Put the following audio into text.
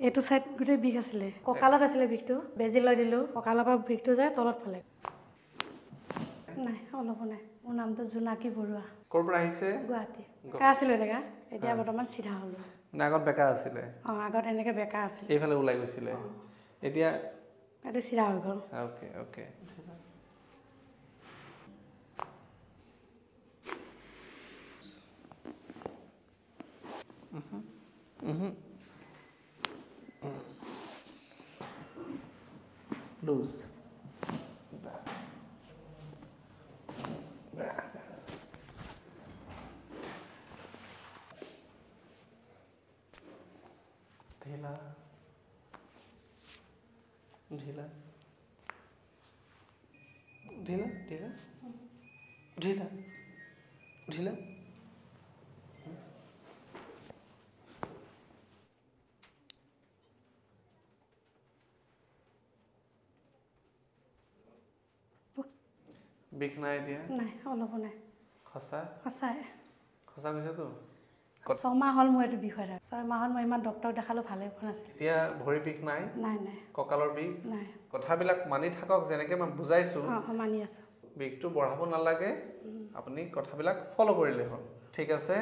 এইটো সাইড গুটে বিষ আছিলে ককালত আছিলে বিষটো বেজি লৈ দিলো ককালৰ পৰা বিষটো যায় তলত ফালে নাই অলপ নাই মোৰ নামটো জোনাকী বৰুৱা ক'ৰ পৰা আহিছে গুৱাহাটী বেকা আছিলে দেখা এতিয়া বৰ্তমান সিধা হলো না আগত বেকা আছিলে আগত এনেকে বেকা আছিল এইফালে ওলাই গৈছিলে এতিয়া এটা সিধা হৈ গ'ল ওকে ওকে Loose. ढीला ढीला ढीला ढीला ढीला ढीला বিষ নাই দিয়া নাই অলপ নাই খসা সঁচাই খসা গৈছে তো 6 মাহ হল মই এটো বিষ হয় 6 মাহত মই ইমান ডক্টৰ দেখালো ভালে পোৱা নাছিল এতিয়া ভৰি বিষ নাই নাই নাই কঁকালৰ বিষ নাই কথাবিলাক মানি থাকক যেনেকৈ মই বুজাইছো মানি আছো বিষটো বঢ়াব নালাগে আপুনি কথাবিলাক ফলো কৰিলে হ'ল ঠিক আছে